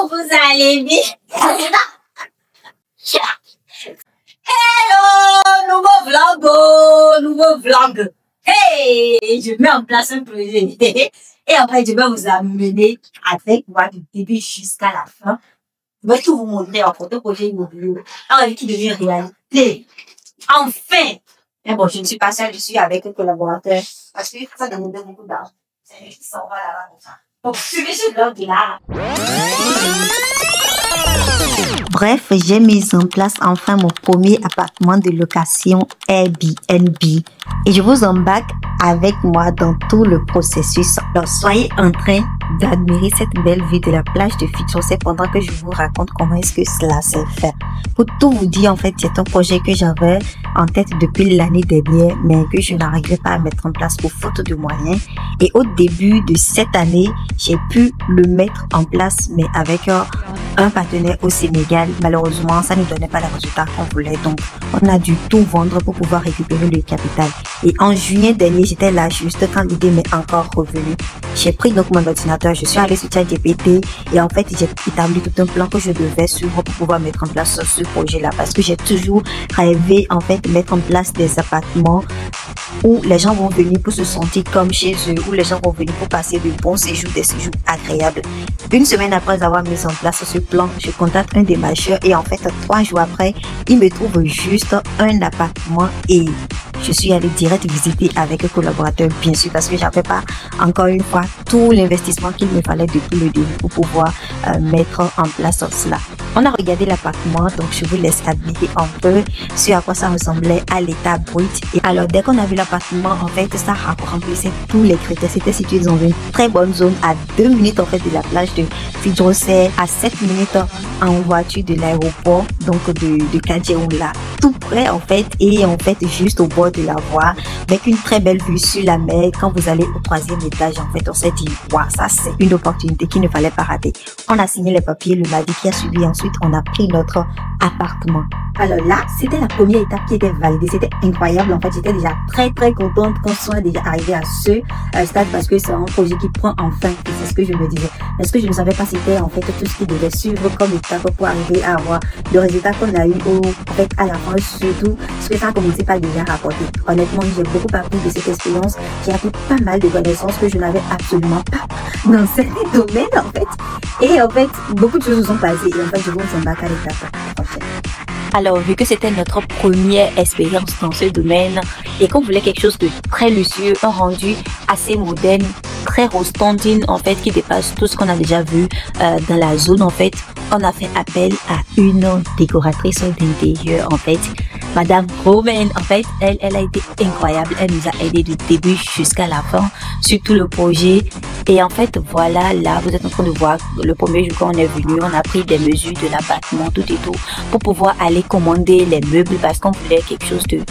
vous allez bien? Hello, nouveau vlog. Hey, je mets en place un projet. Et en fait, je vais vous amener avec moi du début jusqu'à la fin. Je vais tout vous montrer en fait, un projet immobilier. Qui devient réalité. Enfin! Mais bon, je ne suis pas seule, je suis avec un collaborateur. Parce que ça demandait beaucoup d'argent. C'est juste qui s'en va là-bas comme ça. Donc, suivez ce vlog là. Bref, j'ai mis en place enfin mon premier appartement de location Airbnb et je vous embarque avec moi dans tout le processus. Alors, soyez en train d'admirer cette belle vue de la plage de Fidjousset pendant que je vous raconte comment est-ce que cela s'est fait. Pour tout vous dire, en fait, c'est un projet que j'avais en tête depuis l'année dernière, mais que je n'arrivais pas à mettre en place pour faute de moyens. Et au début de cette année, j'ai pu le mettre en place, mais avec un partenaire au Sénégal. Malheureusement, ça ne donnait pas le résultat qu'on voulait, donc on a dû tout vendre pour pouvoir récupérer le capital. Et en juillet dernier, j'étais là juste quand l'idée m'est encore revenue. J'ai pris donc mon ordinateur, je suis allée sur ChatGPT et en fait j'ai établi tout un plan que je devais suivre pour pouvoir mettre en place ce projet-là, parce que j'ai toujours rêvé en fait de mettre en place des appartements où les gens vont venir pour se sentir comme chez eux, où les gens vont venir pour passer de bons séjours, des séjours agréables. Une semaine après avoir mis en place ce plan, je contacte un démarcheur et en fait 3 jours après, il me trouve juste un appartement et je suis allée direct visiter avec un collaborateur, bien sûr, parce que j'avais pas encore une fois tout l'investissement qu'il me fallait depuis le début pour pouvoir mettre en place cela. On a regardé l'appartement, donc je vous laisse admirer un peu sur à quoi ça ressemblait à l'état brut. Et alors, dès qu'on a vu l'appartement, en fait, ça remplissait tous les critères. C'était situé dans une très bonne zone, à 2 minutes en fait de la plage de Fidjousset, à 7 minutes en voiture de l'aéroport, donc de Kadjeoula, tout près en fait, et en fait juste au bord de la voie, avec une très belle vue sur la mer. Quand vous allez au 3e étage, en fait, on s'est dit, waouh, ça c'est une opportunité qu'il ne fallait pas rater. On a signé les papiers, le mardi qui a suivi. Ensuite, on a pris notre appartement. Alors là, c'était la première étape qui était validée. C'était incroyable. En fait, j'étais déjà très contente qu'on soit déjà arrivé à ce stade, parce que c'est un projet qui prend enfin. Et c'est ce que je me disais. Mais ce que je ne savais pas, c'était en fait tout ce qui devait suivre comme étape pour arriver à avoir le résultat qu'on a eu en fait à la fin, surtout parce que ça a commencé par déjà rapporter. Honnêtement, j'ai beaucoup appris de cette expérience. J'ai appris pas mal de connaissances que je n'avais absolument pas dans certains domaines en fait. Et en fait, beaucoup de choses se sont passées. Et en fait, je vous embarque à l'étape prochaine. Alors, vu que c'était notre première expérience dans ce domaine et qu'on voulait quelque chose de très luxueux, un rendu assez moderne, très rostandine en fait, qui dépasse tout ce qu'on a déjà vu dans la zone en fait, on a fait appel à une décoratrice d'intérieur en fait, Madame Romaine. En fait, elle a été incroyable. Elle nous a aidé du début jusqu'à la fin sur tout le projet. Et en fait, voilà, là, vous êtes en train de voir le premier jour quand on est venu, on a pris des mesures de l'appartement, tout et tout, pour pouvoir aller commander les meubles parce qu'on voulait quelque chose de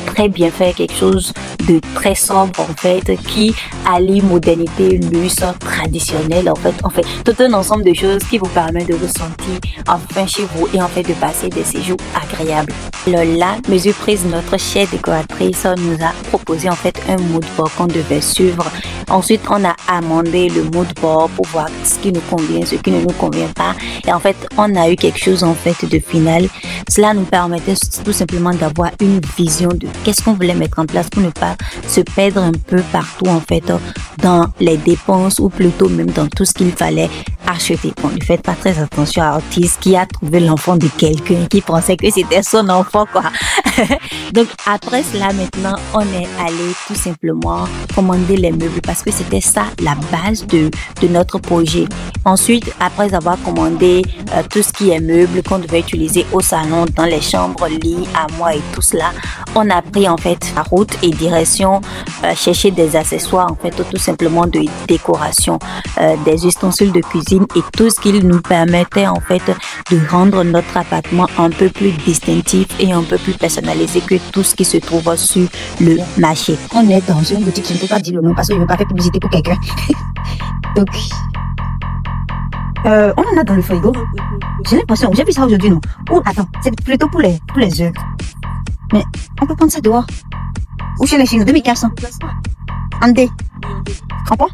très bien fait, quelque chose de très sobre en fait, qui allie modernité, luxe, traditionnel en fait, tout un ensemble de choses qui vous permet de vous sentir enfin chez vous et en fait de passer des séjours agréables. Alors là, mesure prise, notre chère décoratrice nous a proposé en fait un mood board qu'on devait suivre. Ensuite, on a amendé le mood board pour voir ce qui nous convient, ce qui ne nous convient pas. Et en fait, on a eu quelque chose en fait de final. Cela nous permettait tout simplement d'avoir une vision de qu'est-ce qu'on voulait mettre en place pour ne pas se perdre un peu partout en fait dans les dépenses ou plutôt même dans tout ce qu'il fallait acheter. Bon, ne faites pas très attention à l'artiste qui a trouvé l'enfant de quelqu'un qui pensait que c'était son enfant quoi. Donc après cela maintenant on est allé tout simplement commander les meubles parce que c'était ça la base de notre projet. Ensuite, après avoir commandé tout ce qui est meubles qu'on devait utiliser au salon, dans les chambres, lits, armoires et tout cela, on a pris en fait la route et direction chercher des accessoires en fait tout simplement de décoration, des ustensiles de cuisine et tout ce qui nous permettait en fait de rendre notre appartement un peu plus distinctif et un peu plus personnalisé que tout ce qui se trouve sur le marché. On est dans une boutique, je ne peux pas dire le nom parce que je ne veux pas faire publicité pour quelqu'un. Donc on en a dans le frigo. J'ai l'impression, j'ai vu ça aujourd'hui, non? Ou attends, c'est plutôt pour les œufs. Mais on peut prendre ça dehors. Ou chez les Chinois, 2400. En D. Comprends?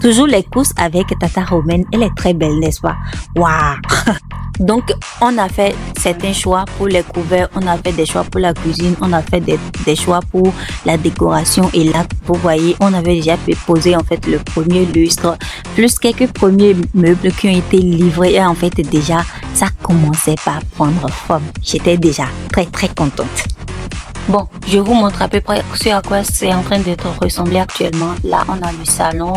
Toujours les courses avec Tata Romaine, elle est très belle, n'est-ce pas? Waouh! Donc, on a fait certains choix pour les couverts, on a fait des choix pour la cuisine, on a fait des choix pour la décoration. Et là, vous voyez, on avait déjà posé en fait le premier lustre, plus quelques premiers meubles qui ont été livrés. Et en fait, déjà, ça commençait par prendre forme. J'étais déjà très contente. Bon, je vous montre à peu près ce à quoi c'est en train d'être ressemblé actuellement. Là, on a le salon,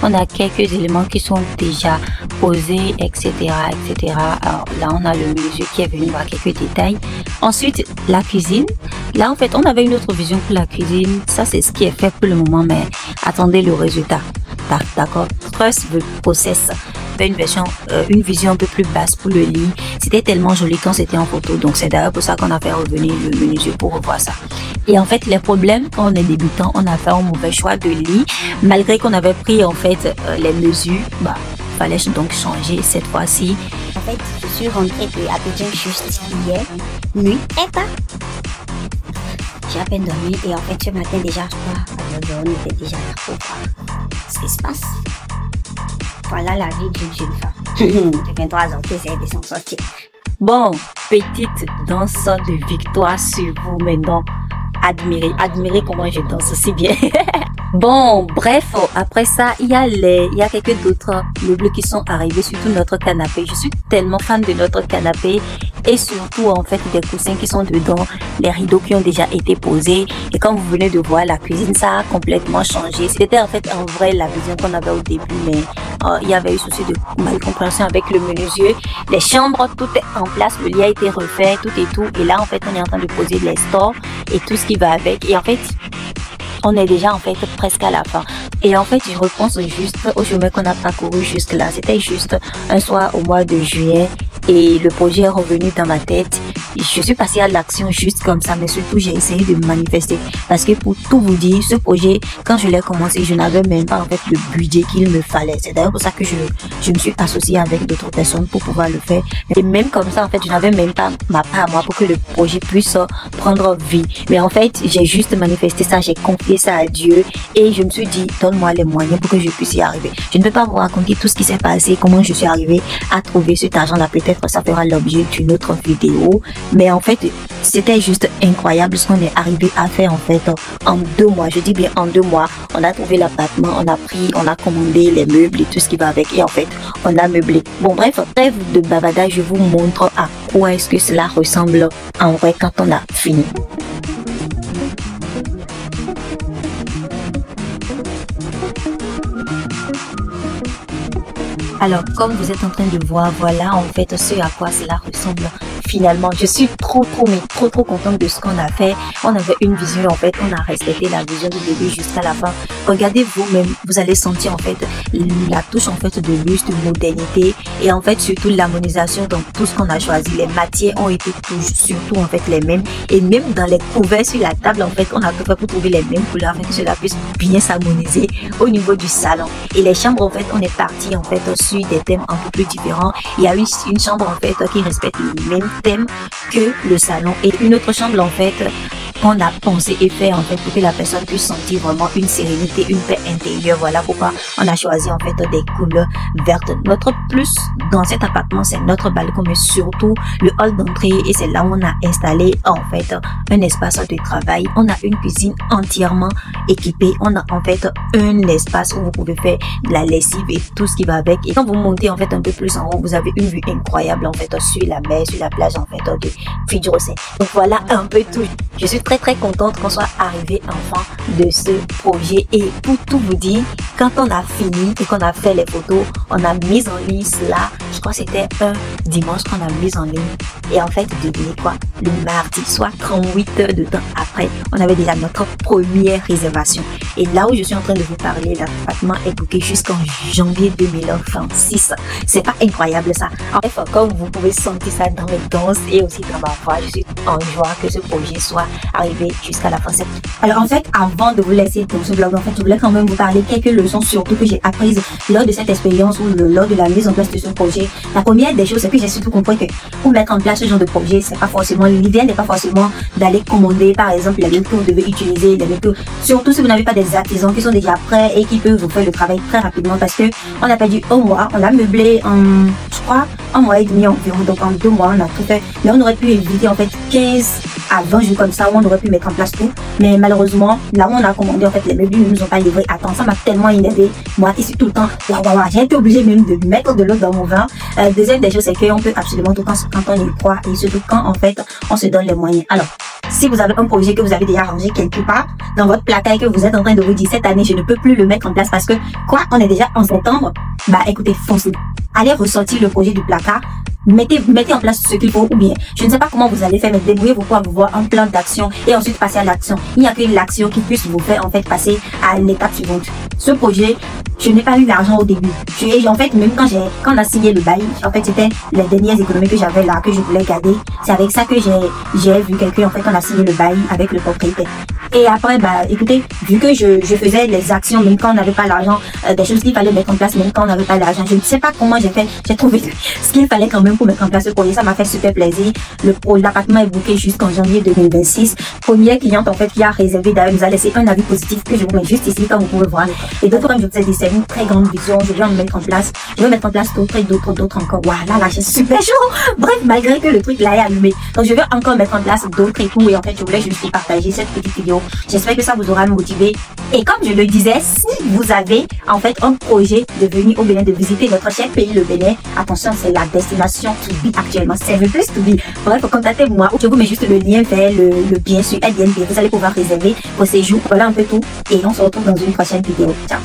on a quelques éléments qui sont déjà posés, etc., etc. Alors là, on a le monsieur qui est venu voir quelques détails. Ensuite, la cuisine. Là, en fait, on avait une autre vision pour la cuisine. Ça, c'est ce qui est fait pour le moment, mais attendez le résultat. D'accord? Trust the process. Une vision un peu plus basse pour le lit. C'était tellement joli quand c'était en photo, donc c'est d'ailleurs pour ça qu'on a fait revenir le menuisier pour revoir ça. Et en fait, les problèmes, quand on est débutant, on a fait un mauvais choix de lit, malgré qu'on avait pris en fait les mesures. Fallait donc changer cette fois-ci. En fait, je suis rentrée de Abidjan juste hier, nuit, et pas. J'ai à peine dormi et en fait ce matin déjà, je crois, on était déjà là pour voir ce qui se passe. Voilà la vie d'une jeune femme de 23 ans qui essaie de s'en sortir. Bon, petite danse de victoire sur vous maintenant. Admirez comment je danse aussi bien. Bon, bref, après ça, il y a quelques d'autres meubles qui sont arrivés, surtout notre canapé. Je suis tellement fan de notre canapé et surtout en fait des coussins qui sont dedans, les rideaux qui ont déjà été posés. Et comme vous venez de voir, la cuisine, ça a complètement changé. C'était en fait en vrai la vision qu'on avait au début, mais il y avait eu souci de malcompréhension avec le menuisier. Les chambres, tout est en place, le lit a été refait, tout et tout. Et là, en fait, on est en train de poser les stores et tout ce qui va avec. Et en fait, on est déjà en fait presque à la fin. Et en fait, je repense juste au chemin qu'on a parcouru jusque là. C'était juste un soir au mois de juillet et le projet est revenu dans ma tête. Je suis passée à l'action juste comme ça, mais surtout j'ai essayé de me manifester parce que pour tout vous dire, ce projet, quand je l'ai commencé, je n'avais même pas en fait le budget qu'il me fallait. C'est d'ailleurs pour ça que je me suis associée avec d'autres personnes pour pouvoir le faire. Et même comme ça, en fait, je n'avais même pas ma part à moi pour que le projet puisse prendre vie. Mais en fait, j'ai juste manifesté ça, j'ai confié ça à Dieu et je me suis dit, donne-moi les moyens pour que je puisse y arriver. Je ne peux pas vous raconter tout ce qui s'est passé, comment je suis arrivée à trouver cet argent-là. Peut-être ça fera l'objet d'une autre vidéo. Mais en fait, c'était juste incroyable ce qu'on est arrivé à faire en fait en 2 mois. Je dis bien en 2 mois. On a trouvé l'appartement, on a commandé les meubles et tout ce qui va avec. Et en fait, on a meublé. Bon bref, trêve de bavardage, je vous montre à quoi est-ce que cela ressemble en vrai quand on a fini. Alors, comme vous êtes en train de voir, voilà en fait ce à quoi cela ressemble finalement. Je suis trop contente de ce qu'on a fait. On avait une vision en fait, on a respecté la vision du début jusqu'à la fin. Regardez vous-même, vous allez sentir en fait la touche en fait de luxe, de modernité et en fait surtout l'harmonisation dans tout ce qu'on a choisi. Les matières ont été surtout en fait les mêmes et même dans les couverts sur la table en fait, on a tout fait pour trouver les mêmes couleurs afin que cela puisse bien s'harmoniser au niveau du salon. Et les chambres en fait, on est parti en fait sur des thèmes un peu plus différents. Il y a eu une chambre en fait qui respecte le même thème que le salon et une autre chambre en fait qu'on a pensé et fait en fait pour que la personne puisse sentir vraiment une sérénité, une paix intérieure. Voilà pourquoi on a choisi en fait des couleurs vertes. Notre plus dans cet appartement, c'est notre balcon, mais surtout le hall d'entrée et c'est là où on a installé en fait un espace de travail. On a une cuisine entièrement équipée. On a en fait un espace où vous pouvez faire de la lessive et tout ce qui va avec. Et quand vous montez en fait un peu plus en haut, vous avez une vue incroyable en fait sur la mer, sur la plage en fait de Fidjrosé. Donc voilà un peu tout. Je suis très contente qu'on soit arrivé enfin de ce projet. Et pour tout vous dire, quand on a fini et qu'on a fait les photos, on a mis en ligne cela. Je crois que c'était un dimanche qu'on a mis en ligne. Et en fait, devinez quoi? Le mardi, soit 38 heures de temps après, on avait déjà notre première réservation. Et là où je suis en train de vous parler, l'appartement est booké jusqu'en janvier 2026. C'est pas incroyable ça? En fait, comme vous pouvez sentir ça dans mes danses et aussi dans ma voix, je suis en joie que ce projet soit arrivé jusqu'à la fin septembre. Alors en fait, avant de vous laisser dans ce vlog, en fait, je voulais quand même vous parler quelques leçons surtout que j'ai apprises lors de cette expérience ou lors de la mise en place de ce projet. La première des choses, c'est que j'ai surtout compris que pour mettre en place ce genre de projet, c'est pas forcément, l'idéal n'est pas forcément d'aller commander, par exemple, les méthodes que vous devez utiliser, les méthodes, surtout si vous n'avez pas des artisans qui sont déjà prêts et qui peuvent vous faire le travail très rapidement parce que on a perdu un mois, on l'a meublé en, je crois, un mois et demi environ, donc en 2 mois, on a tout fait. Mais on aurait pu éviter, en fait, 15 à 20 jours comme ça, où on aurait pu mettre en place tout. Mais malheureusement, là où on a commandé, en fait, les meubles ne nous ont pas livré à temps. Ça m'a tellement énervé. Moi, ici, tout le temps, j'ai été obligée même de mettre de l'eau dans mon vin. Deuxième des choses, c'est qu'on peut absolument tout quand on y croit et surtout quand, en fait, on se donne les moyens. Alors, si vous avez un projet que vous avez déjà rangé quelque part dans votre placard et que vous êtes en train de vous dire cette année, je ne peux plus le mettre en place parce que, quoi, on est déjà en septembre, bah, écoutez, foncez. Allez ressortir le projet du placard. Mettez en place ce qu'il faut ou bien, je ne sais pas comment vous allez faire, mais débrouillez-vous pour avoir un plan d'action et ensuite passer à l'action. Il n'y a que l'action qui puisse vous faire en fait passer à l'étape suivante. Ce projet, je n'ai pas eu l'argent au début. En fait, même quand on a signé le bail, en fait, c'était les dernières économies que j'avais là, que je voulais garder. C'est avec ça que j'ai vu quelqu'un, en fait, on a signé le bail avec le propriétaire. Et après, bah, écoutez, vu que je faisais les actions, même quand on n'avait pas l'argent, des choses qu'il fallait mettre en place, même quand on n'avait pas l'argent, je ne sais pas comment j'ai fait, j'ai trouvé ce qu'il fallait quand même pour mettre en place ce projet. Ça m'a fait super plaisir. L'appartement est booké jusqu'en janvier 2026. Première cliente, en fait, qui a réservé, d'ailleurs, nous a laissé un avis positif que je vous mets juste ici, comme vous pouvez voir. Et d'autres, comme je vous ai dit, c'est une très grande vision. Je vais en mettre en place. Je vais mettre en place d'autres et d'autres encore. Voilà, là, j'ai super chaud. Bref, malgré que le truc là est allumé. Donc, je vais encore mettre en place d'autres et tout. Et en fait, je voulais juste vous partager cette petite vidéo. J'espère que ça vous aura motivé. Et comme je le disais, si vous avez, en fait, un projet de venir au Bénin, de visiter notre cher pays, le Bénin, attention, c'est la destination to be actuellement. C'est le plus to be. Bref, contactez-moi. Je vous mets juste le lien vers le bien sur Airbnb. Vous allez pouvoir réserver vos séjours. Voilà un peu tout. Et on se retrouve dans une prochaine vidéo. Ciao.